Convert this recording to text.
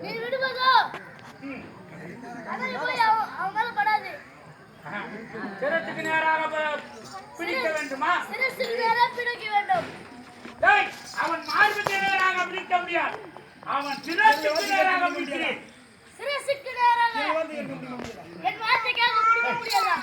நீ விடுவதோ அவன் மேல படாது. சிரத்துக்கு நேராக பிடிக்க வேண்டுமா? சிரசுக்கு நேராக பிடிக்க வேண்டும். அவன் மார்புக்கு நேராக பிடிக்க முடியாது. அவன் சிரசுக்கு நேராக பிடிக்கிறேன். சிரசுக்கு நேராக என் வார்த்தைக்காக பிடிக்க முடியாதா?